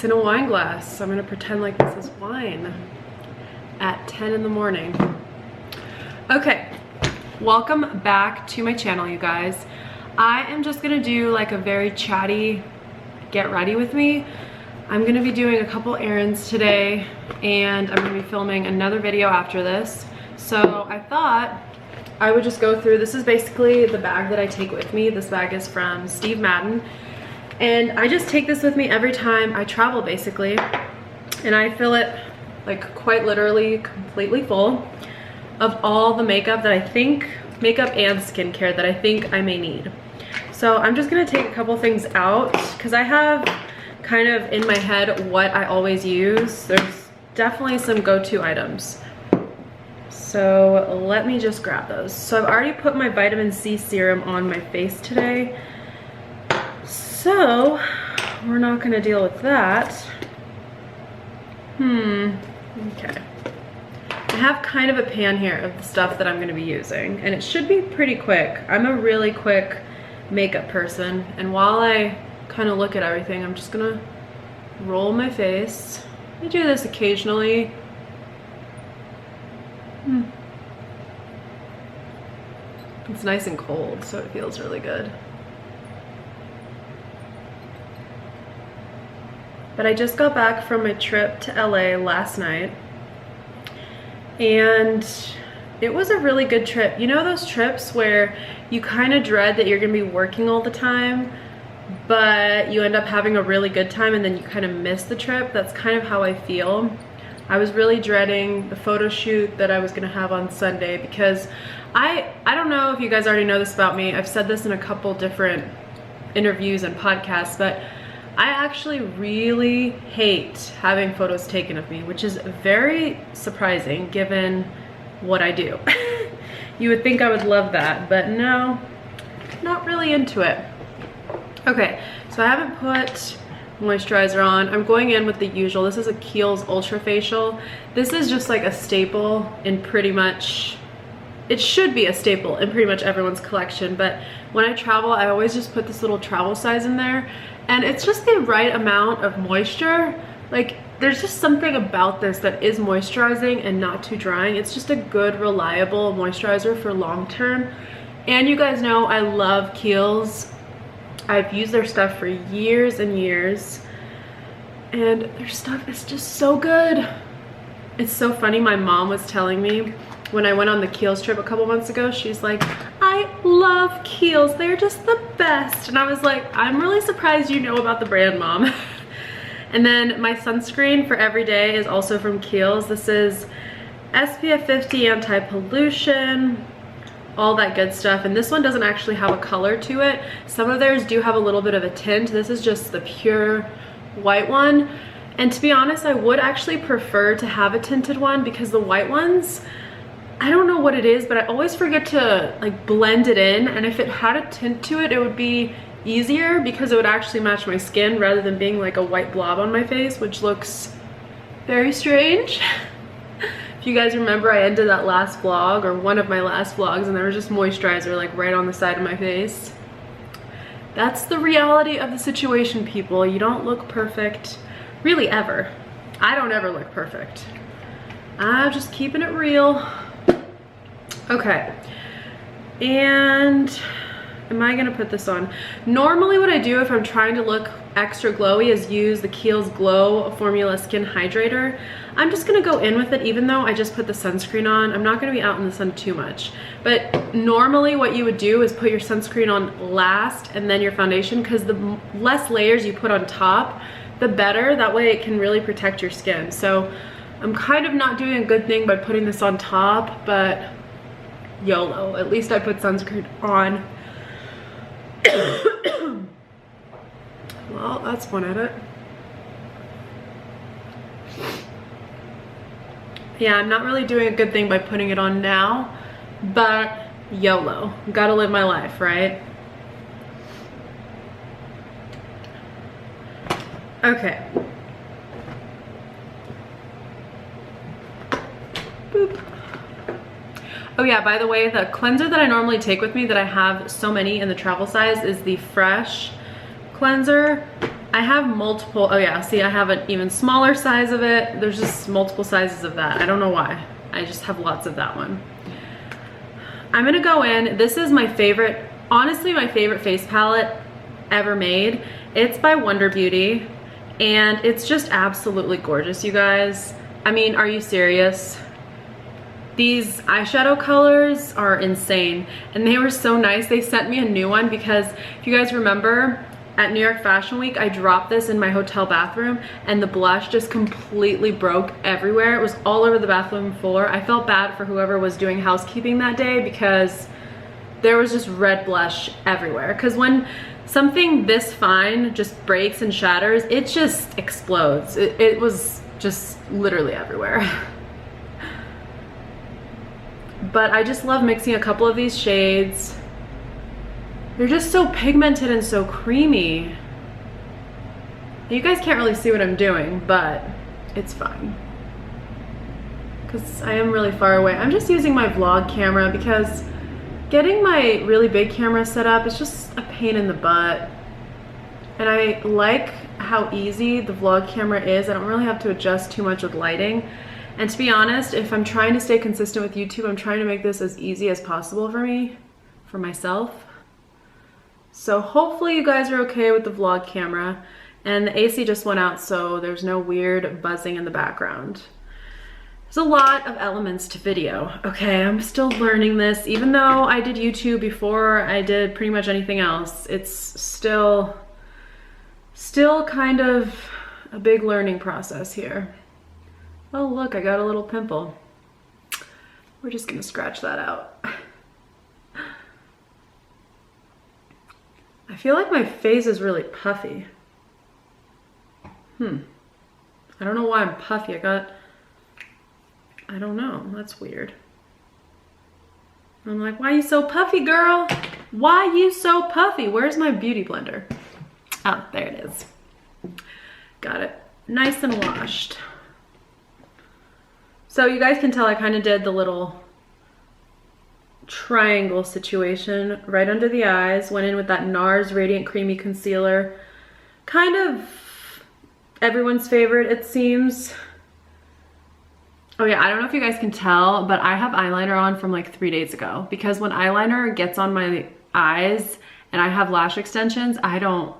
It's in a wine glass, so I'm gonna pretend like this is wine at 10 in the morning. Okay, welcome back to my channel, you guys. I am just gonna do like a very chatty get ready with me. I'm gonna be doing a couple errands today and I'm gonna be filming another video after this. So I thought I would just go through, this is basically the bag that I take with me. This bag is from Steve Madden. And I just take this with me every time I travel basically. And I fill it like quite literally completely full of all the makeup that I think, makeup and skincare that I think I may need. So I'm just gonna take a couple things out because I have kind of in my head what I always use. There's definitely some go-to items. So let me just grab those. So I've already put my vitamin C serum on my face today. So we're not gonna deal with that. Okay. I have kind of a pan here of the stuff that I'm gonna be using and it should be pretty quick. I'm a really quick makeup person, and while I kind of look at everything, I'm just gonna roll my face. I do this occasionally. It's nice and cold, so it feels really good. But I just got back from my trip to LA last night, and it was a really good trip. You know those trips where you kind of dread that you're gonna be working all the time, but you end up having a really good time and then you kind of miss the trip? That's kind of how I feel. I was really dreading the photo shoot that I was gonna have on Sunday because I don't know if you guys already know this about me. I've said this in a couple different interviews and podcasts, but I actually really hate having photos taken of me, which is very surprising given what I do. You would think I would love that, but no, not really into it. Okay, so I haven't put moisturizer on. I'm going in with the usual. This is a Kiehl's Ultra Facial. This is just like a staple in pretty much, it should be a staple in pretty much everyone's collection, but when I travel, I always just put this little travel size in there, and it's just the right amount of moisture. Like, there's just something about this that is moisturizing and not too drying. It's just a good, reliable moisturizer for long term. And you guys know I love Kiehl's. I've used their stuff for years and years, and their stuff is just so good. It's so funny, my mom was telling me when I went on the Kiehl's trip a couple months ago, she's like, I love Kiehl's, they're just the best. And I was like, I'm really surprised you know about the brand, Mom. And then my sunscreen for every day is also from Kiehl's. This is SPF 50 anti-pollution, all that good stuff. And this one doesn't actually have a color to it. Some of theirs do have a little bit of a tint. This is just the pure white one. And to be honest, I would actually prefer to have a tinted one because the white ones, I don't know what it is, but I always forget to like blend it in. And if it had a tint to it, it would be easier because it would actually match my skin rather than being like a white blob on my face, which looks very strange. If you guys remember, I ended that last vlog, or one of my last vlogs, and there was just moisturizer like right on the side of my face. That's the reality of the situation, people. You don't look perfect, really, ever. I don't ever look perfect. I'm just keeping it real. Okay, and am I gonna put this on? Normally what I do if I'm trying to look extra glowy is use the Kiehl's Glow Formula Skin Hydrator. I'm just gonna go in with it even though I just put the sunscreen on. I'm not gonna be out in the sun too much. But normally what you would do is put your sunscreen on last and then your foundation, because the less layers you put on top, the better. That way it can really protect your skin. So I'm kind of not doing a good thing by putting this on top, but YOLO, at least I put sunscreen on. Well, that's one edit. Yeah, I'm not really doing a good thing by putting it on now, but YOLO, gotta live my life, right? Okay. Boop. Oh yeah, by the way, the cleanser that I normally take with me that I have so many in the travel size is the Fresh cleanser. I have multiple, oh yeah, see I have an even smaller size of it. There's just multiple sizes of that. I don't know why. I just have lots of that one. I'm gonna go in, this is my favorite, honestly my favorite face palette ever made. It's by Wonder Beauty and it's just absolutely gorgeous, you guys. I mean, are you serious? These eyeshadow colors are insane and they were so nice. They sent me a new one because if you guys remember, at New York Fashion Week, I dropped this in my hotel bathroom and the blush just completely broke everywhere. It was all over the bathroom floor. I felt bad for whoever was doing housekeeping that day because there was just red blush everywhere. Because when something this fine just breaks and shatters, it just explodes. It was just literally everywhere. But I just love mixing a couple of these shades. They're just so pigmented and so creamy. You guys can't really see what I'm doing, but it's fine. Because I am really far away. I'm just using my vlog camera because getting my really big camera set up is just a pain in the butt. And I like how easy the vlog camera is. I don't really have to adjust too much with lighting. And to be honest, if I'm trying to stay consistent with YouTube, I'm trying to make this as easy as possible for me, for myself. So hopefully you guys are okay with the vlog camera, and the AC just went out so there's no weird buzzing in the background. There's a lot of elements to video. Okay, I'm still learning this. Even though I did YouTube before I did pretty much anything else, it's still kind of a big learning process here. Oh look, I got a little pimple. We're just gonna scratch that out. I feel like my face is really puffy. I don't know why I'm puffy. I don't know, that's weird. I'm like, why are you so puffy, girl? Why are you so puffy? Where's my beauty blender? Oh, there it is. Got it, nice and washed. So you guys can tell I kind of did the little triangle situation right under the eyes, went in with that NARS Radiant Creamy Concealer. Kind of everyone's favorite, it seems. Oh yeah, I don't know if you guys can tell, but I have eyeliner on from like 3 days ago because when eyeliner gets on my eyes and I have lash extensions, I don't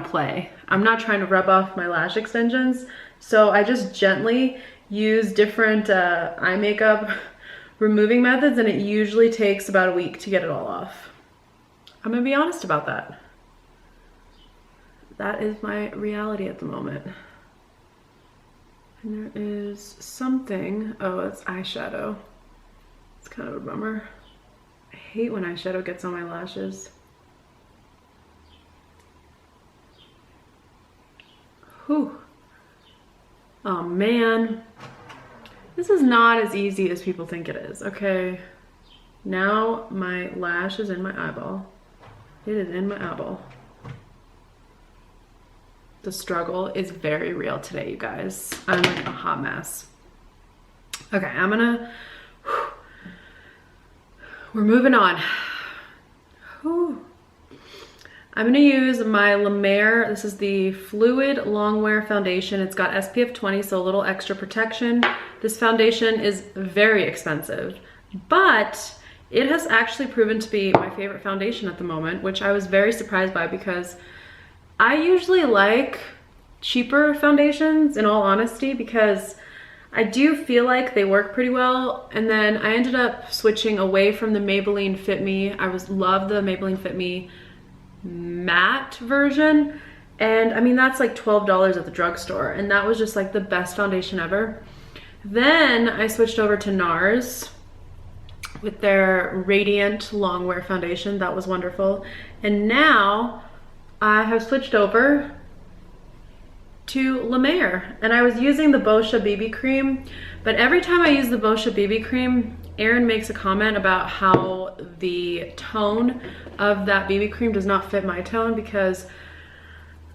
play. I'm not trying to rub off my lash extensions, so I just gently use different eye makeup removing methods, and it usually takes about a week to get it all off. I'm gonna be honest about that. That is my reality at the moment. And there is something, oh, it's eyeshadow. It's kind of a bummer. I hate when eyeshadow gets on my lashes. Whew. Oh man. This is not as easy as people think it is. Okay, now my lash is in my eyeball. It is in my eyeball. The struggle is very real today, you guys. I'm like a hot mess. Okay, we're moving on. Whew. I'm gonna use my La Mer, this is the Fluid Longwear Foundation. It's got SPF 20, so a little extra protection. This foundation is very expensive, but it has actually proven to be my favorite foundation at the moment, which I was very surprised by because I usually like cheaper foundations, in all honesty, because I do feel like they work pretty well. And then I ended up switching away from the Maybelline Fit Me. I love the Maybelline Fit Me matte version, and I mean that's like $12 at the drugstore, and that was just like the best foundation ever. Then I switched over to NARS with their Radiant Longwear Foundation. That was wonderful. And now I have switched over to La Mer, and I was using the Boscia BB cream, but every time I use the Boscia BB cream, Erin makes a comment about how the tone of that BB cream does not fit my tone, because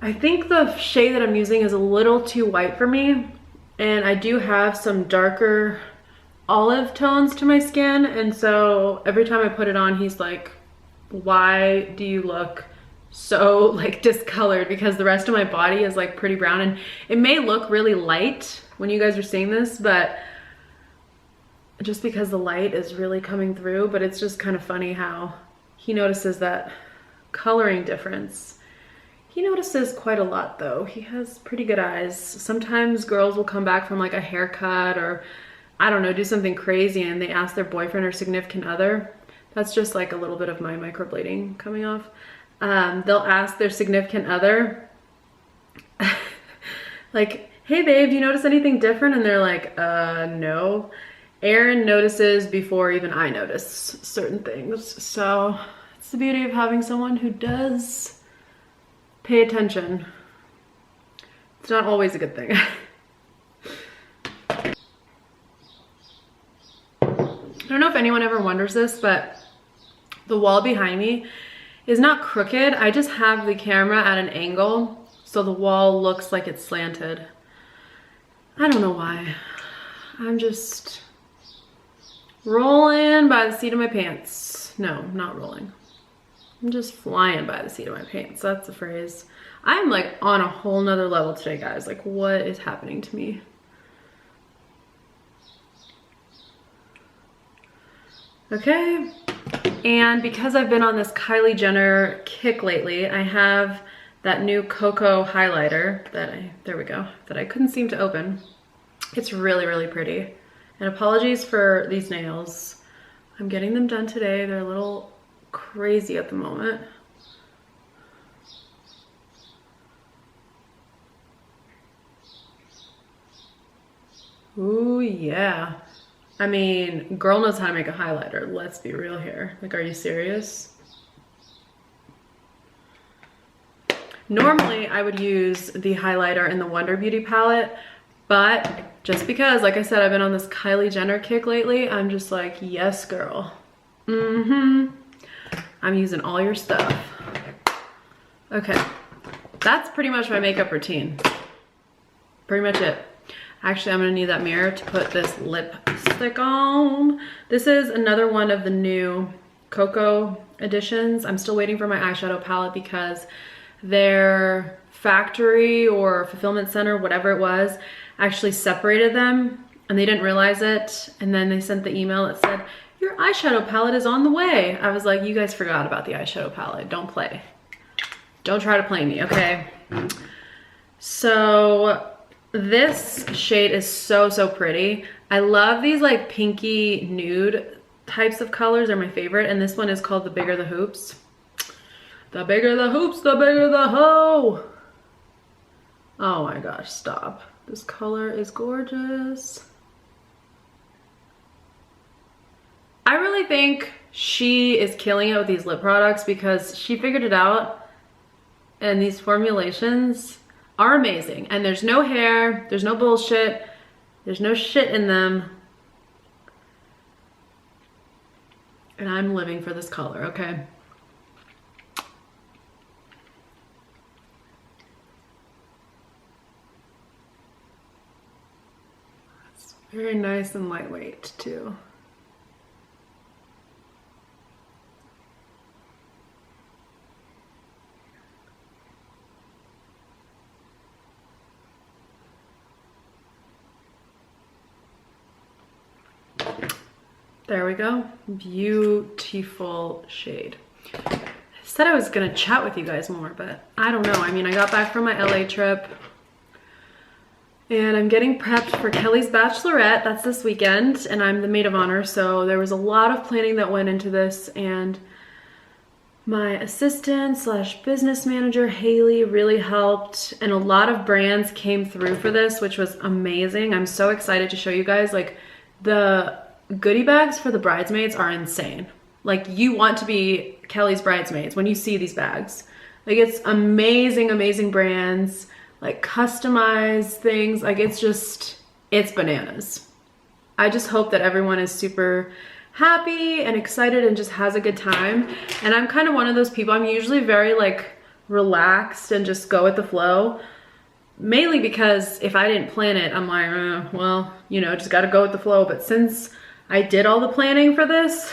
I think the shade that I'm using is a little too white for me, and I do have some darker olive tones to my skin, and so every time I put it on, he's like, why do you look so like discolored because the rest of my body is like pretty brown, and it may look really light when you guys are seeing this, but just because the light is really coming through. But it's just kind of funny how he notices that coloring difference. He notices quite a lot though. He has pretty good eyes. Sometimes girls will come back from like a haircut or I don't know, do something crazy and they ask their boyfriend or significant other. That's just like a little bit of my microblading coming off. They'll ask their significant other, like, hey babe, do you notice anything different? And they're like, no. Aaron notices before even I notice certain things. So it's the beauty of having someone who does pay attention. It's not always a good thing. I don't know if anyone ever wonders this, but the wall behind me is not crooked. I just have the camera at an angle so the wall looks like it's slanted. I don't know why. I'm just rolling by the seat of my pants. No, not rolling. I'm just flying by the seat of my pants. That's the phrase. I'm like on a whole nother level today, guys. Like, what is happening to me? Okay. And because I've been on this Kylie Jenner kick lately, I have that new KOKO highlighter there we go, that I couldn't seem to open. It's really, really pretty. And apologies for these nails. I'm getting them done today. They're a little crazy at the moment. Ooh, yeah. I mean, girl knows how to make a highlighter. Let's be real here. Like, are you serious? Normally, I would use the highlighter in the Wonder Beauty palette, but just because, like I said, I've been on this Kylie Jenner kick lately, I'm just like, yes, girl. I'm using all your stuff. Okay, that's pretty much my makeup routine. Pretty much it. Actually, I'm gonna need that mirror to put this lipstick on. This is another one of the new KOKO editions. I'm still waiting for my eyeshadow palette because their factory or fulfillment center, whatever it was, actually separated them and they didn't realize it. And then they sent the email that said, your eyeshadow palette is on the way. I was like, you guys forgot about the eyeshadow palette. Don't play. Don't try to play me, okay? So this shade is so, so pretty. I love these like pinky nude types of colors. They're my favorite. And this one is called The Bigger the Hoops. The bigger the hoops, the bigger the hoe. Oh my gosh, stop. This color is gorgeous. I really think she is killing it with these lip products because she figured it out, and these formulations are amazing. And there's no hair, there's no bullshit, there's no shit in them. And I'm living for this color, okay? It's very nice and lightweight too. There we go. Beautiful shade. I said I was gonna chat with you guys more, but I don't know. I mean, I got back from my LA trip and I'm getting prepped for Kelly's bachelorette. That's this weekend and I'm the maid of honor. So there was a lot of planning that went into this, and my assistant slash business manager, Haley, really helped, and a lot of brands came through for this, which was amazing. I'm so excited to show you guys. Like, the goodie bags for the bridesmaids are insane. Like, you want to be Kelly's bridesmaids when you see these bags. Like, it's amazing, amazing brands, like customized things. Like, it's bananas. I just hope that everyone is super happy and excited and just has a good time. And I'm kind of one of those people. I'm usually very like relaxed and just go with the flow. Mainly because if I didn't plan it, I'm like, well, you know, just got to go with the flow. But since I did all the planning for this,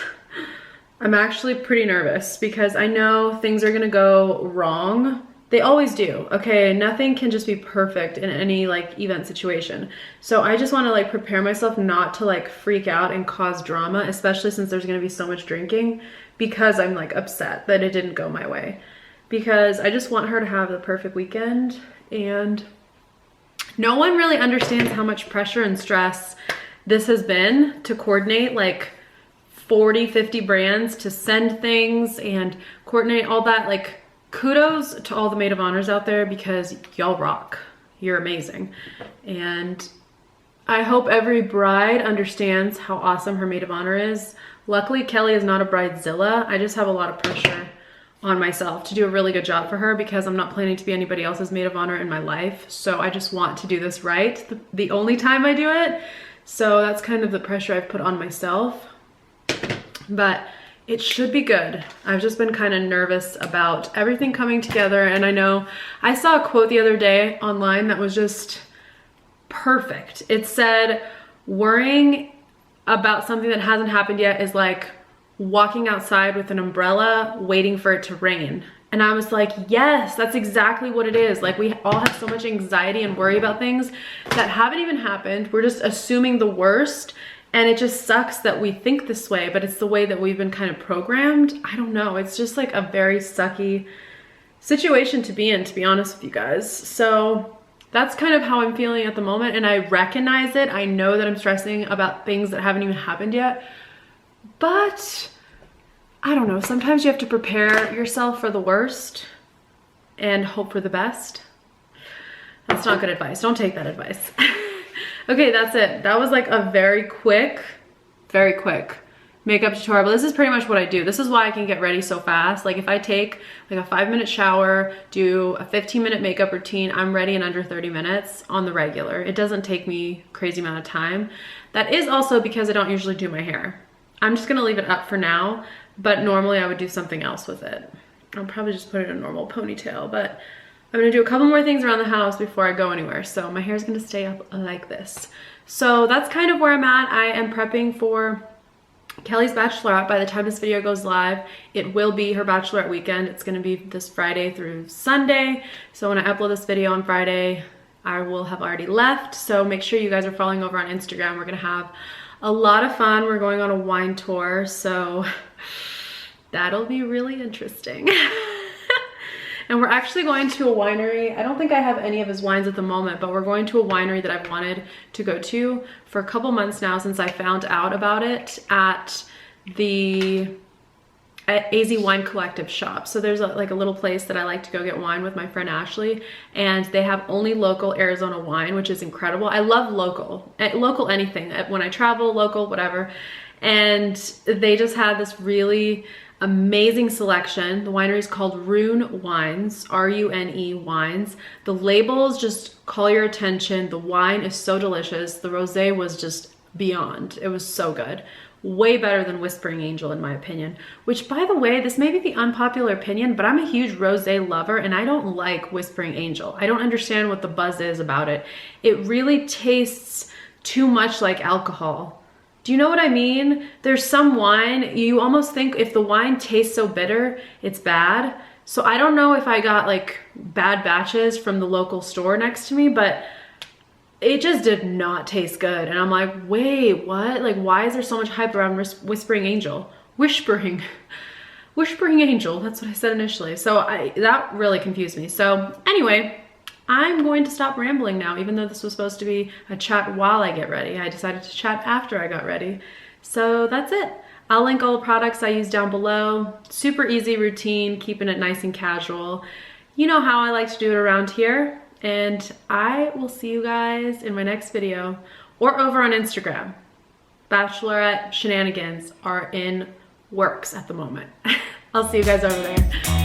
I'm actually pretty nervous because I know things are gonna go wrong. They always do, okay? Nothing can just be perfect in any like event situation. So I just wanna like prepare myself not to like freak out and cause drama, especially since there's gonna be so much drinking, because I'm like upset that it didn't go my way. Because I just want her to have the perfect weekend, and no one really understands how much pressure and stress this has been to coordinate like 40, 50 brands to send things and coordinate all that. Like, kudos to all the maid of honors out there because y'all rock. You're amazing. And I hope every bride understands how awesome her maid of honor is. Luckily, Kelly is not a bridezilla. I just have a lot of pressure on myself to do a really good job for her because I'm not planning to be anybody else's maid of honor in my life. So I just want to do this right the only time I do it. So that's kind of the pressure I've put on myself. But it should be good. I've just been kind of nervous about everything coming together. And I know I saw a quote the other day online that was just perfect. It said, worrying about something that hasn't happened yet is like walking outside with an umbrella waiting for it to rain. And I was like, yes, that's exactly what it is. Like, we all have so much anxiety and worry about things that haven't even happened. We're just assuming the worst. And it just sucks that we think this way, but it's the way that we've been kind of programmed. I don't know. It's just like a very sucky situation to be in, to be honest with you guys. So that's kind of how I'm feeling at the moment. And I recognize it. I know that I'm stressing about things that haven't even happened yet. But I don't know. Sometimes you have to prepare yourself for the worst and hope for the best. That's not good advice. Don't take that advice. Okay, that's it. That was like a very quick makeup tutorial, but this is pretty much what I do. This is why I can get ready so fast. Like, if I take like a 5-minute shower, do a 15-minute makeup routine, I'm ready in under 30 minutes on the regular. It doesn't take me a crazy amount of time. That is also because I don't usually do my hair. I'm just gonna leave it up for now, but normally I would do something else with it. I'll probably just put it in a normal ponytail, but I'm gonna do a couple more things around the house before I go anywhere. So my hair's gonna stay up like this. So that's kind of where I'm at. I am prepping for Kelly's bachelorette. By the time this video goes live, it will be her bachelorette weekend. It's gonna be this Friday through Sunday. So when I upload this video on Friday, I will have already left. So make sure you guys are following over on Instagram. We're gonna have a lot of fun. We're going on a wine tour, so that'll be really interesting. And we're actually going to a winery. I don't think I have any of his wines at the moment, but we're going to a winery that I've wanted to go to for a couple months now since I found out about it at AZ Wine Collective shop. So there's like a little place that I like to go get wine with my friend Ashley, and they have only local Arizona wine, which is incredible. I love local anything. When I travel, local, whatever. And they just had this really amazing selection. The winery is called Rune Wines, R-U-N-E Wines. The labels just call your attention. The wine is so delicious. The rosé was just beyond. It was so good. Way better than Whispering Angel in my opinion, which, by the way, this may be the unpopular opinion, but I'm a huge rosé lover and I don't like Whispering Angel. I don't understand what the buzz is about it. It really tastes too much like alcohol. Do you know what I mean? There's some wine, you almost think if the wine tastes so bitter, it's bad. So I don't know if I got like bad batches from the local store next to me, but it just did not taste good. And I'm like, wait, what? Like, why is there so much hype around Whispering Angel? Whispering Angel, that's what I said initially. So that really confused me. So anyway, I'm going to stop rambling now, even though this was supposed to be a chat while I get ready. I decided to chat after I got ready. So that's it. I'll link all the products I use down below. Super easy routine, keeping it nice and casual. You know how I like to do it around here. And I will see you guys in my next video or over on Instagram. Bachelorette shenanigans are in works at the moment. I'll see you guys over there.